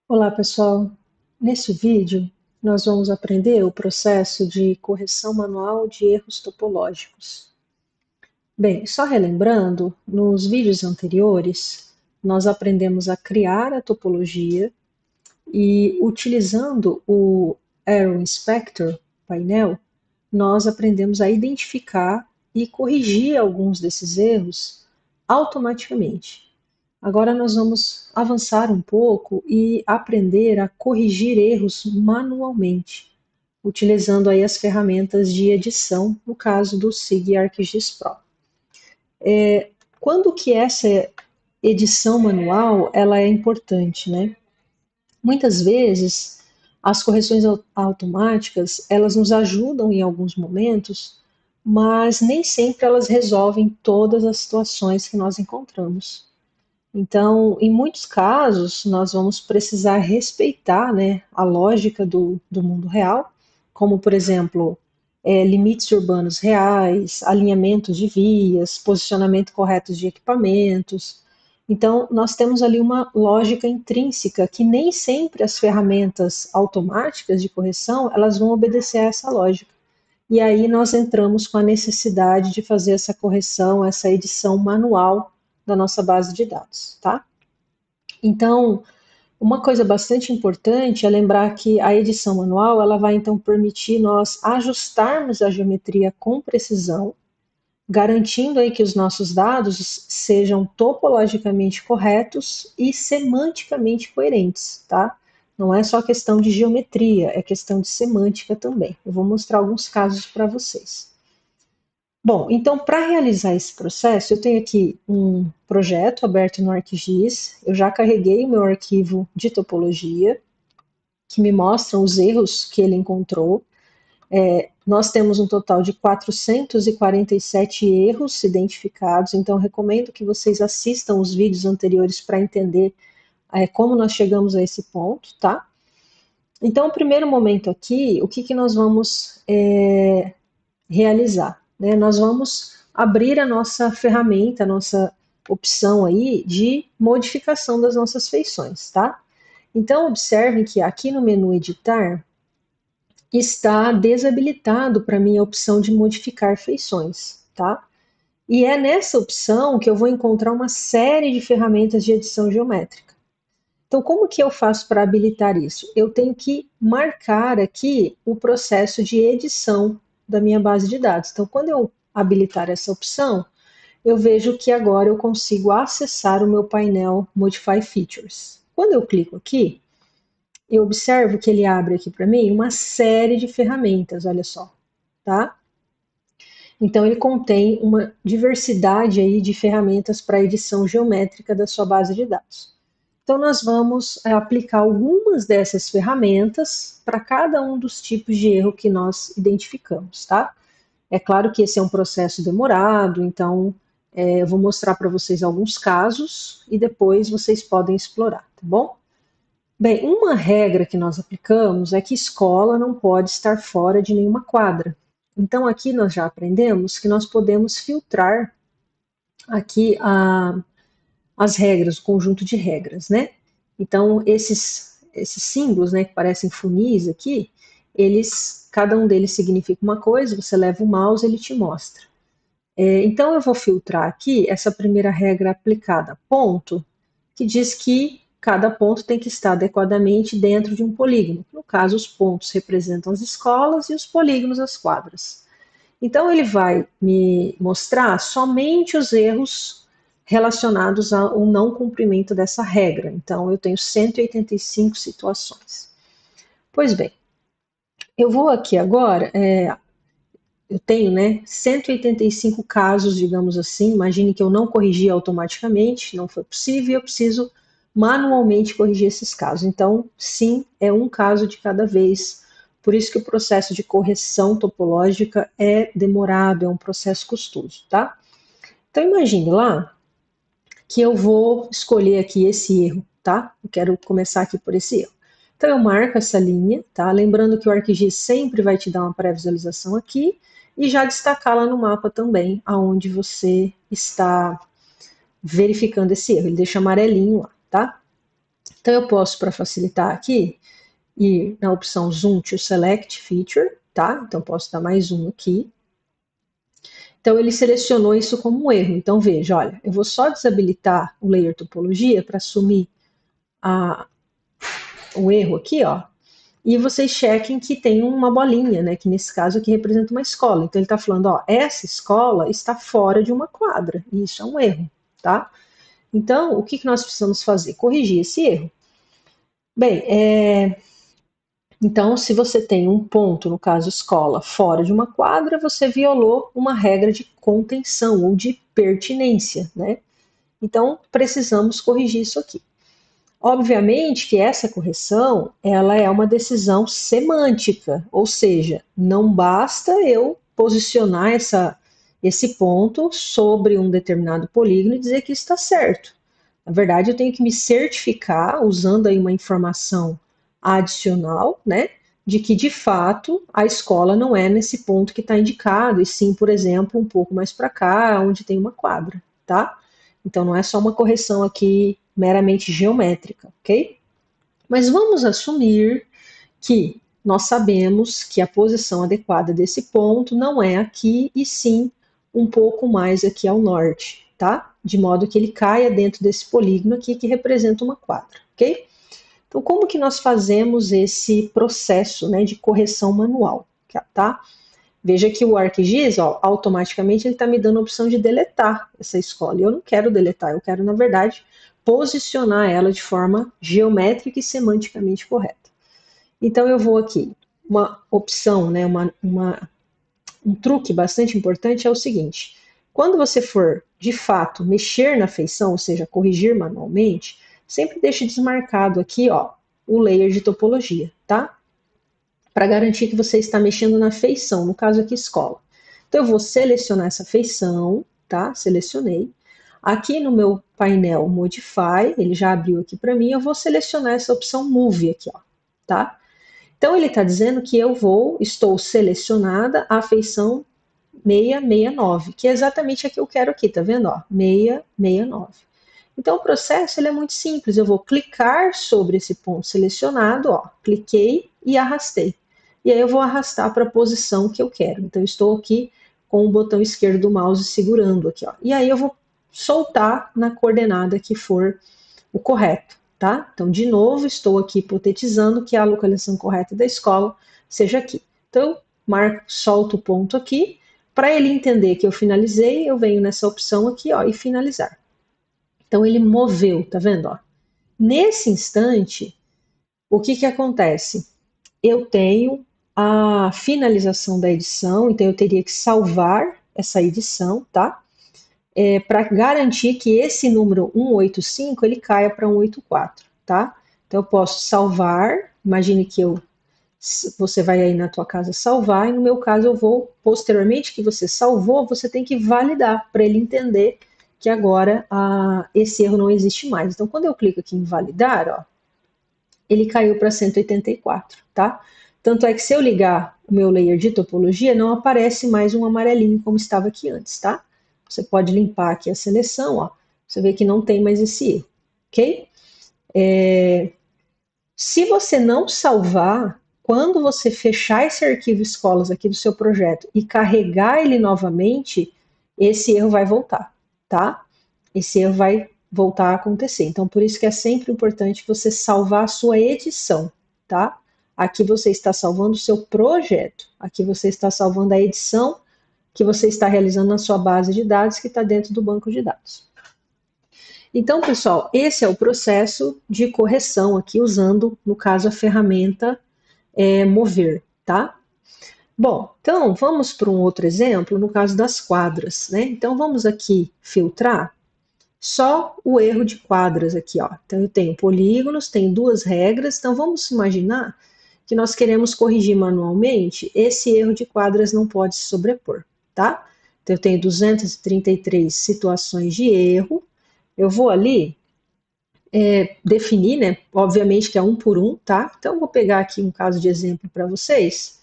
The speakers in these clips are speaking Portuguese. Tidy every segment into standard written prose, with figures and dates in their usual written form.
Olá, pessoal. Neste vídeo, nós vamos aprender o processo de correção manual de erros topológicos. Bem, só relembrando, nos vídeos anteriores, nós aprendemos a criar a topologia e, utilizando o Arrow Inspector, painel, nós aprendemos a identificar e corrigir alguns desses erros automaticamente. Agora nós vamos avançar um pouco e aprender a corrigir erros manualmente, utilizando aí as ferramentas de edição, no caso do SIG ArcGIS Pro. Quando que essa edição manual ela é importante, né? Muitas vezes as correções automáticas elas nos ajudam em alguns momentos, mas nem sempre elas resolvem todas as situações que nós encontramos. Então, em muitos casos, nós vamos precisar respeitar, né, a lógica do mundo real, como, por exemplo, limites urbanos reais, alinhamento de vias, posicionamento correto de equipamentos. Então, nós temos ali uma lógica intrínseca que nem sempre as ferramentas automáticas de correção elas vão obedecer a essa lógica. E aí nós entramos com a necessidade de fazer essa correção, essa edição manual da nossa base de dados, tá? Então, uma coisa bastante importante é lembrar que a edição manual, ela vai então permitir nós ajustarmos a geometria com precisão, garantindo aí que os nossos dados sejam topologicamente corretos e semanticamente coerentes, tá? Não é só questão de geometria, é questão de semântica também. Eu vou mostrar alguns casos para vocês. Bom, então para realizar esse processo, eu tenho aqui um projeto aberto no ArcGIS, eu já carreguei o meu arquivo de topologia, que me mostram os erros que ele encontrou. Nós temos um total de 447 erros identificados, então recomendo que vocês assistam os vídeos anteriores para entender como nós chegamos a esse ponto, tá? Então, o primeiro momento aqui, o que nós vamos realizar, né? Nós vamos abrir a nossa ferramenta, a nossa opção aí de modificação das nossas feições, tá? Então, observem que aqui no menu editar está desabilitado para mim a opção de modificar feições, tá? E é nessa opção que eu vou encontrar uma série de ferramentas de edição geométrica. Então, como que eu faço para habilitar isso? Eu tenho que marcar aqui o processo de edição da minha base de dados. Então, quando eu habilitar essa opção, eu vejo que agora eu consigo acessar o meu painel Modify Features. Quando eu clico aqui, eu observo que ele abre aqui para mim uma série de ferramentas, olha só, tá? Então ele contém uma diversidade aí de ferramentas para edição geométrica da sua base de dados. Então, nós vamos aplicar algumas dessas ferramentas para cada um dos tipos de erro que nós identificamos, tá? É claro que esse é um processo demorado, então eu vou mostrar para vocês alguns casos e depois vocês podem explorar, tá bom? Bem, uma regra que nós aplicamos é que escola não pode estar fora de nenhuma quadra. Então, aqui nós já aprendemos que nós podemos filtrar aqui as regras, o conjunto de regras, né? Então, esses símbolos, né, que parecem funis aqui, cada um deles significa uma coisa, você leva o mouse, ele te mostra. Então, eu vou filtrar aqui essa primeira regra aplicada, ponto, que diz que cada ponto tem que estar adequadamente dentro de um polígono. No caso, os pontos representam as escolas e os polígonos as quadras. Então, ele vai me mostrar somente os erros relacionados ao não cumprimento dessa regra. Então, eu tenho 185 situações. Pois bem, eu vou aqui agora, eu tenho, né, 185 casos, digamos assim. Imagine que eu não corrigi automaticamente, não foi possível, eu preciso manualmente corrigir esses casos. Então, sim, é um caso de cada vez. Por isso que o processo de correção topológica é demorado, é um processo custoso, tá? Então, imagine lá que eu vou escolher aqui esse erro, tá? Eu quero começar aqui por esse erro. Então, eu marco essa linha, tá? Lembrando que o ArcGIS sempre vai te dar uma pré-visualização aqui e já destacar lá no mapa também aonde você está verificando esse erro. Ele deixa amarelinho lá, tá? Então eu posso, para facilitar aqui, ir na opção Zoom to Select Feature, tá? Então posso dar mais um aqui. Então ele selecionou isso como um erro. Então veja, olha, eu vou só desabilitar o Layer Topologia para assumir o erro aqui, ó. E vocês chequem que tem uma bolinha, né? Que nesse caso aqui representa uma escola. Então ele está falando, ó, essa escola está fora de uma quadra. E isso é um erro, tá? Então, o que nós precisamos fazer? Corrigir esse erro. Bem, então, se você tem um ponto, no caso escola, fora de uma quadra, você violou uma regra de contenção ou de pertinência, né? Então, precisamos corrigir isso aqui. Obviamente que essa correção, ela é uma decisão semântica, ou seja, não basta eu posicionar esse ponto sobre um determinado polígono e dizer que está certo. Na verdade, eu tenho que me certificar, usando aí uma informação adicional, né, de que de fato a escola não é nesse ponto que está indicado, e sim, por exemplo, um pouco mais para cá, onde tem uma quadra, tá? Então não é só uma correção aqui meramente geométrica, ok? Mas vamos assumir que nós sabemos que a posição adequada desse ponto não é aqui, e sim um pouco mais aqui ao norte, tá? De modo que ele caia dentro desse polígono aqui que representa uma quadra, ok? Então, como que nós fazemos esse processo, né, de correção manual, tá? Veja que o ArcGIS, ó, automaticamente ele está me dando a opção de deletar essa escola. E eu não quero deletar, eu quero, na verdade, posicionar ela de forma geométrica e semanticamente correta. Então eu vou aqui, uma opção, né, um truque bastante importante é o seguinte: quando você for de fato mexer na feição, ou seja, corrigir manualmente, sempre deixe desmarcado aqui, ó, o layer de topologia, tá? Para garantir que você está mexendo na feição, no caso aqui escola. Então eu vou selecionar essa feição, tá? Selecionei. Aqui no meu painel Modify, ele já abriu aqui para mim, eu vou selecionar essa opção Move aqui, ó, tá? Então ele está dizendo que estou selecionada a feição 669, que é exatamente a que eu quero aqui, tá vendo? Ó, 669. Então o processo ele é muito simples, eu vou clicar sobre esse ponto selecionado, ó, cliquei e arrastei. E aí eu vou arrastar para a posição que eu quero. Então eu estou aqui com o botão esquerdo do mouse segurando aqui, ó. E aí eu vou soltar na coordenada que for o correto, tá? Então, de novo, estou aqui hipotetizando que a localização correta da escola seja aqui. Então, solto o ponto aqui. Para ele entender que eu finalizei, eu venho nessa opção aqui, ó, e finalizar. Então, ele moveu, tá vendo? Ó? Nesse instante, o que acontece? Eu tenho a finalização da edição, então eu teria que salvar essa edição, tá? Para garantir que esse número 185 ele caia para 184, tá? Então eu posso salvar, imagine que você vai aí na tua casa salvar, e no meu caso eu vou, posteriormente que você salvou, você tem que validar para ele entender que agora esse erro não existe mais. Então quando eu clico aqui em validar, ó, ele caiu para 184, tá? Tanto é que se eu ligar o meu layer de topologia, não aparece mais um amarelinho como estava aqui antes, tá? Você pode limpar aqui a seleção, ó. Você vê que não tem mais esse erro, ok? Se você não salvar, quando você fechar esse arquivo escolas aqui do seu projeto e carregar ele novamente, esse erro vai voltar, tá? Esse erro vai voltar a acontecer. Então, por isso que é sempre importante você salvar a sua edição, tá? Aqui você está salvando o seu projeto, aqui você está salvando a edição que você está realizando na sua base de dados que está dentro do banco de dados. Então, pessoal, esse é o processo de correção aqui usando, no caso, a ferramenta Mover, tá? Bom, então vamos para um outro exemplo, no caso das quadras, né? Então vamos aqui filtrar só o erro de quadras aqui, ó. Então eu tenho polígonos, tenho duas regras, então vamos imaginar que nós queremos corrigir manualmente, esse erro de quadras não pode se sobrepor, tá? Então eu tenho 233 situações de erro, eu vou ali definir, né? Obviamente que é um por um, tá? Então eu vou pegar aqui um caso de exemplo para vocês.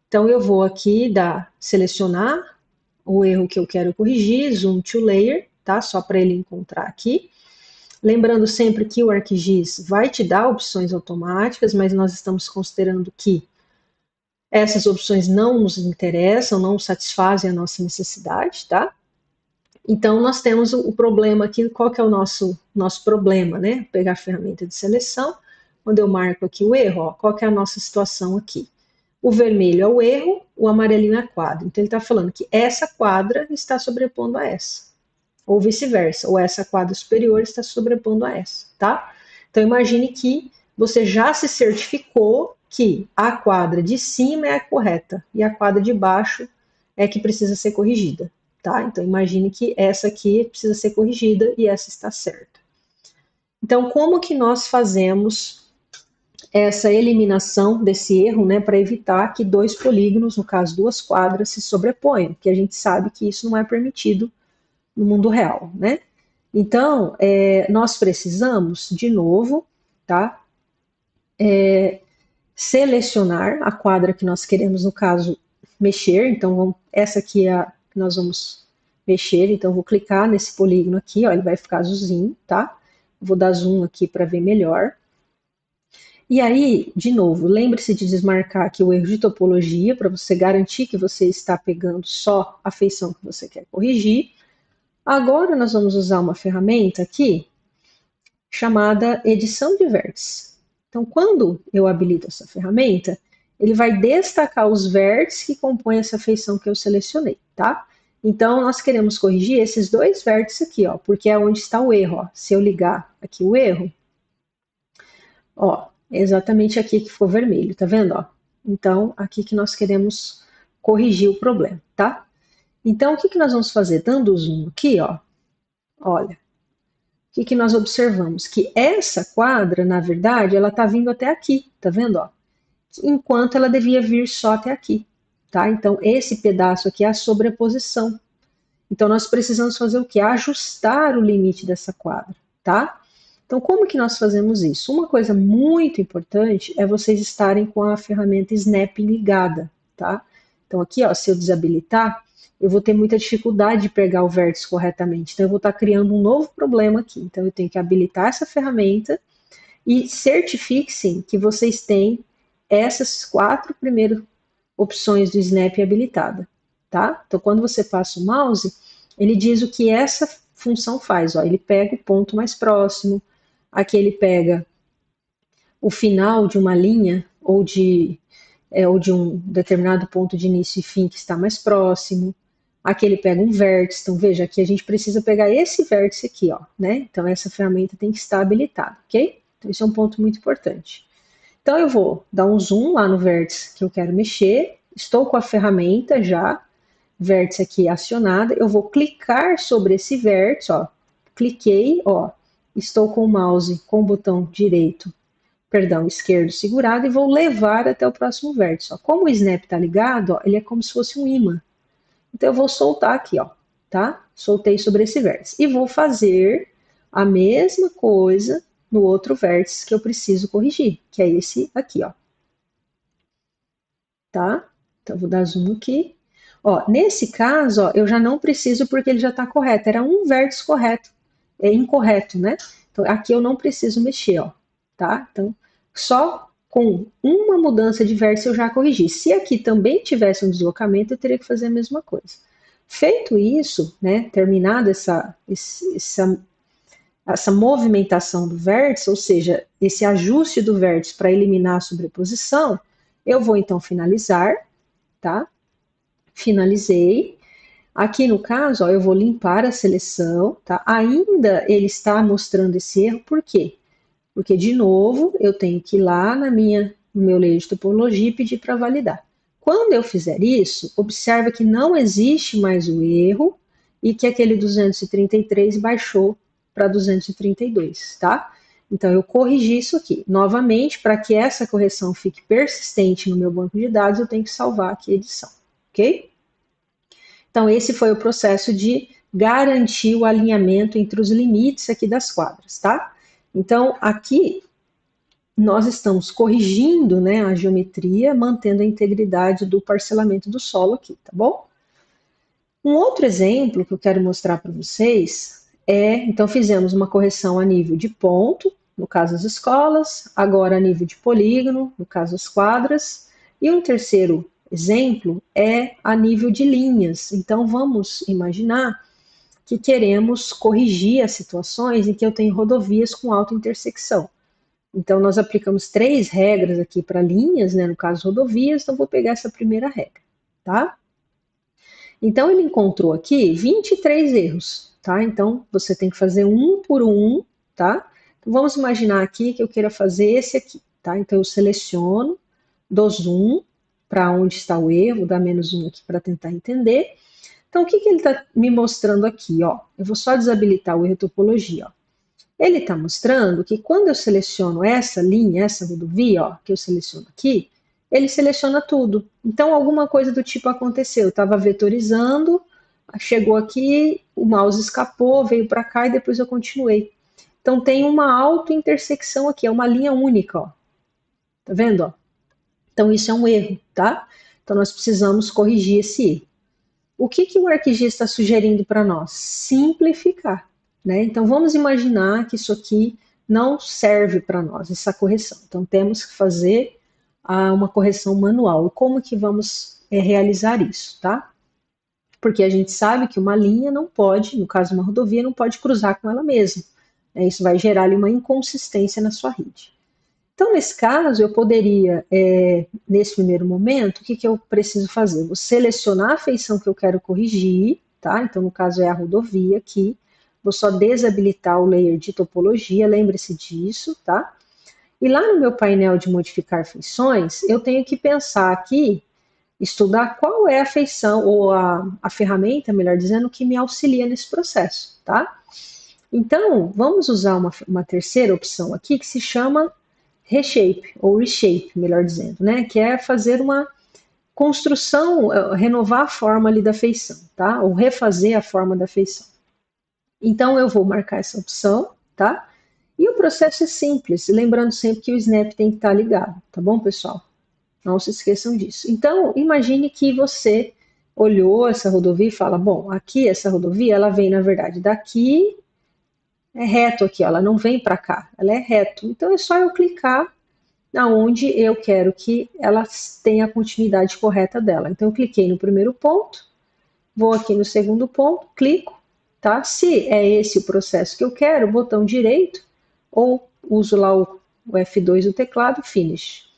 Então eu vou aqui selecionar o erro que eu quero corrigir, zoom to layer, tá? Só para ele encontrar aqui. Lembrando sempre que o ArcGIS vai te dar opções automáticas, mas nós estamos considerando que essas opções não nos interessam, não satisfazem a nossa necessidade, tá? Então, nós temos o problema aqui, qual que é o nosso problema, né? Pegar a ferramenta de seleção, quando eu marco aqui o erro, ó, qual que é a nossa situação aqui? O vermelho é o erro, o amarelinho é a quadra. Então, ele está falando que essa quadra está sobrepondo a essa, ou vice-versa, ou essa quadra superior está sobrepondo a essa, tá? Então, imagine que você já se certificou que a quadra de cima é a correta e a quadra de baixo é que precisa ser corrigida, tá? Então, imagine que essa aqui precisa ser corrigida e essa está certa. Então, como que nós fazemos essa eliminação desse erro, né, para evitar que dois polígonos, no caso duas quadras, se sobreponham, porque a gente sabe que isso não é permitido no mundo real, né? Então, nós precisamos, de novo, tá? Selecionar a quadra que nós queremos, no caso, mexer. Então, essa aqui é a que nós vamos mexer. Então, vou clicar nesse polígono aqui, ó, ele vai ficar azulzinho, tá? Vou dar zoom aqui para ver melhor. E aí, de novo, lembre-se de desmarcar aqui o erro de topologia, para você garantir que você está pegando só a feição que você quer corrigir. Agora, nós vamos usar uma ferramenta aqui, chamada edição de vértices. Então, quando eu habilito essa ferramenta, ele vai destacar os vértices que compõem essa feição que eu selecionei, tá? Então, nós queremos corrigir esses dois vértices aqui, ó, porque é onde está o erro, ó. Se eu ligar aqui o erro, ó, é exatamente aqui que ficou vermelho, tá vendo, ó? Então, aqui que nós queremos corrigir o problema, tá? Então, o que nós vamos fazer? Dando zoom aqui, ó, olha, o que nós observamos? Que essa quadra, na verdade, ela está vindo até aqui, tá vendo? Ó? Enquanto ela devia vir só até aqui, tá? Então, esse pedaço aqui é a sobreposição. Então, nós precisamos fazer o quê? Ajustar o limite dessa quadra, tá? Então, como que nós fazemos isso? Uma coisa muito importante é vocês estarem com a ferramenta Snapping ligada, tá? Então, aqui, ó, se eu desabilitar, eu vou ter muita dificuldade de pegar o vértice corretamente. Então, eu vou estar criando um novo problema aqui. Então, eu tenho que habilitar essa ferramenta e certifiquem que vocês têm essas 4 primeiras opções do Snap habilitada, tá? Então, quando você passa o mouse, ele diz o que essa função faz, ó. Ele pega o ponto mais próximo, aqui ele pega o final de uma linha ou de um determinado ponto de início e fim que está mais próximo. Aqui ele pega um vértice, então veja, aqui a gente precisa pegar esse vértice aqui, ó, né? Então essa ferramenta tem que estar habilitada, ok? Então esse é um ponto muito importante. Então eu vou dar um zoom lá no vértice que eu quero mexer, estou com a ferramenta já, vértice aqui acionada, eu vou clicar sobre esse vértice, ó, cliquei, ó, estou com o mouse com o botão esquerdo segurado e vou levar até o próximo vértice. Ó. Como o snap está ligado, ó, ele é como se fosse um ímã. Então eu vou soltar aqui, ó, tá? Soltei sobre esse vértice. E vou fazer a mesma coisa no outro vértice que eu preciso corrigir, que é esse aqui, ó. Tá? Então eu vou dar zoom aqui. Ó, nesse caso, ó, eu já não preciso porque ele já está correto. Era um vértice correto, incorreto, né? Então aqui eu não preciso mexer, ó, tá? Então só com uma mudança de vértice eu já corrigi. Se aqui também tivesse um deslocamento, eu teria que fazer a mesma coisa. Feito isso, né, terminada essa movimentação do vértice, ou seja, esse ajuste do vértice para eliminar a sobreposição, eu vou então finalizar, tá? Finalizei. Aqui no caso, ó, eu vou limpar a seleção, tá? Ainda ele está mostrando esse erro, por quê? Porque, de novo, eu tenho que ir lá no meu layer de topologia e pedir para validar. Quando eu fizer isso, observa que não existe mais o erro e que aquele 233 baixou para 232, tá? Então, eu corrigi isso aqui. Novamente, para que essa correção fique persistente no meu banco de dados, eu tenho que salvar aqui a edição, ok? Então, esse foi o processo de garantir o alinhamento entre os limites aqui das quadras, tá? Então, aqui nós estamos corrigindo, né, a geometria, mantendo a integridade do parcelamento do solo aqui, tá bom? Um outro exemplo que eu quero mostrar para vocês Então fizemos uma correção a nível de ponto, no caso as escolas, agora a nível de polígono, no caso as quadras, e um terceiro exemplo é a nível de linhas. Então vamos imaginar que queremos corrigir as situações em que eu tenho rodovias com alta intersecção. Então, nós aplicamos 3 regras aqui para linhas, né, no caso rodovias, então vou pegar essa primeira regra, tá? Então, ele encontrou aqui 23 erros, tá? Então, você tem que fazer um por um, tá? Então, vamos imaginar aqui que eu queira fazer esse aqui, tá? Então, eu seleciono, dou zoom para onde está o erro, dá menos um aqui para tentar entender. Então, o que ele está me mostrando aqui? Ó? Eu vou só desabilitar o erro topologia. Ó. Ele está mostrando que quando eu seleciono essa linha, essa rodovia, ó, que eu seleciono aqui, ele seleciona tudo. Então, alguma coisa do tipo aconteceu. Eu estava vetorizando, chegou aqui, o mouse escapou, veio para cá e depois eu continuei. Então, tem uma auto-intersecção aqui, é uma linha única. Ó. Tá vendo? Ó? Então, isso é um erro, tá? Então, nós precisamos corrigir esse erro. O que o ArcGIS está sugerindo para nós? Simplificar. Né? Então, vamos imaginar que isso aqui não serve para nós, essa correção. Então, temos que fazer uma correção manual. E como que vamos realizar isso? Tá? Porque a gente sabe que uma linha não pode, no caso uma rodovia, não pode cruzar com ela mesma. Né? Isso vai gerar ali uma inconsistência na sua rede. Então, nesse caso, eu poderia, nesse primeiro momento, o que eu preciso fazer? Vou selecionar a feição que eu quero corrigir, tá? Então, no caso, é a rodovia aqui. Vou só desabilitar o layer de topologia, lembre-se disso, tá? E lá no meu painel de modificar feições, eu tenho que pensar aqui, estudar qual é a feição, ou a ferramenta, melhor dizendo, que me auxilia nesse processo, tá? Então, vamos usar uma terceira opção aqui, que se chama reshape, ou reshape, melhor dizendo, né? Que é fazer uma construção, renovar a forma ali da feição, tá? Ou refazer a forma da feição. Então, eu vou marcar essa opção, tá? E o processo é simples, lembrando sempre que o Snap tem que estar ligado, tá bom, pessoal? Não se esqueçam disso. Então, imagine que você olhou essa rodovia e fala, bom, aqui essa rodovia, ela vem, na verdade, daqui é reto aqui, ó, ela não vem para cá, ela é reto. Então é só eu clicar aonde eu quero que ela tenha a continuidade correta dela. Então eu cliquei no primeiro ponto, vou aqui no segundo ponto, clico, tá? Se é esse o processo que eu quero, botão direito, ou uso lá o F2 do teclado, finish.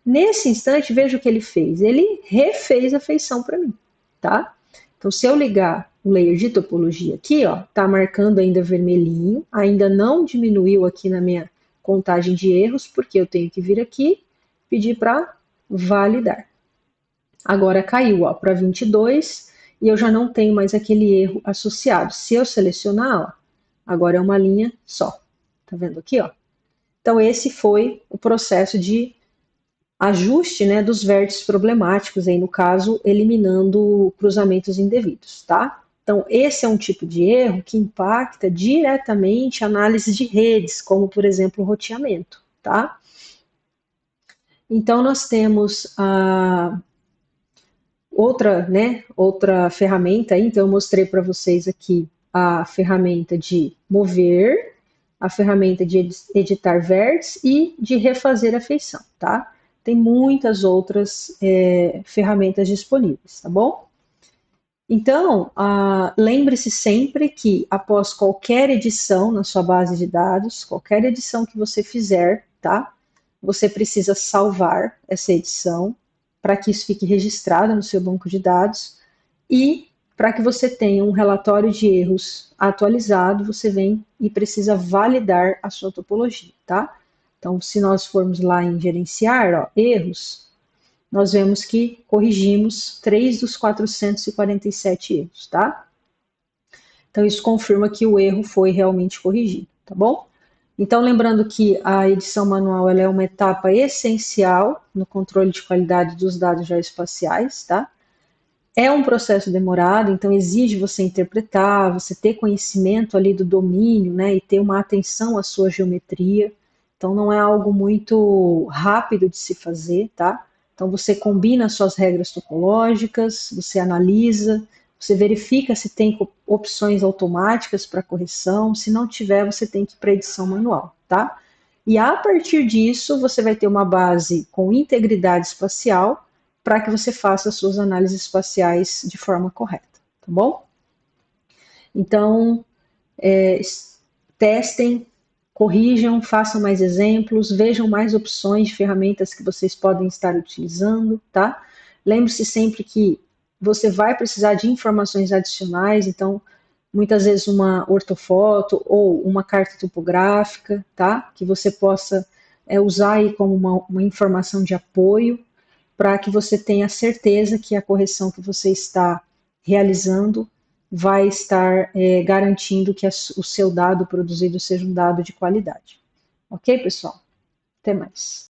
Nesse instante, veja o que ele fez. Ele refez a feição para mim, tá? Então, se eu ligar o layer de topologia aqui, ó, tá marcando ainda vermelhinho, ainda não diminuiu aqui na minha contagem de erros, porque eu tenho que vir aqui, pedir para validar. Agora caiu, ó, para 22 e eu já não tenho mais aquele erro associado. Se eu selecionar, ó, agora é uma linha só. Tá vendo aqui, ó? Então, esse foi o processo de ajuste, né, dos vértices problemáticos, aí no caso, eliminando cruzamentos indevidos, tá? Então, esse é um tipo de erro que impacta diretamente a análise de redes, como, por exemplo, o roteamento, tá? Então, nós temos outra ferramenta, aí, então eu mostrei para vocês aqui a ferramenta de mover, a ferramenta de editar vértices e de refazer a feição, tá? Tem muitas outras ferramentas disponíveis, tá bom? Então, lembre-se sempre que após qualquer edição na sua base de dados, qualquer edição que você fizer, tá? Você precisa salvar essa edição para que isso fique registrado no seu banco de dados e para que você tenha um relatório de erros atualizado, você vem e precisa validar a sua topologia, tá? Então, se nós formos lá em gerenciar, ó, erros, nós vemos que corrigimos 3 dos 447 erros, tá? Então, isso confirma que o erro foi realmente corrigido, tá bom? Então, lembrando que a edição manual ela é uma etapa essencial no controle de qualidade dos dados geoespaciais, tá? É um processo demorado, então exige você interpretar, você ter conhecimento ali do domínio, né, e ter uma atenção à sua geometria. Então não é algo muito rápido de se fazer, tá? Então você combina as suas regras topológicas, você analisa, você verifica se tem opções automáticas para correção, se não tiver, você tem que ir para edição manual, tá? E a partir disso, você vai ter uma base com integridade espacial para que você faça as suas análises espaciais de forma correta, tá bom? Então, testem, corrijam, façam mais exemplos, vejam mais opções de ferramentas que vocês podem estar utilizando, tá? Lembre-se sempre que você vai precisar de informações adicionais, então, muitas vezes uma ortofoto ou uma carta topográfica, tá? Que você possa usar aí como uma informação de apoio, para que você tenha certeza que a correção que você está realizando vai estar garantindo que o seu dado produzido seja um dado de qualidade. Ok, pessoal? Até mais.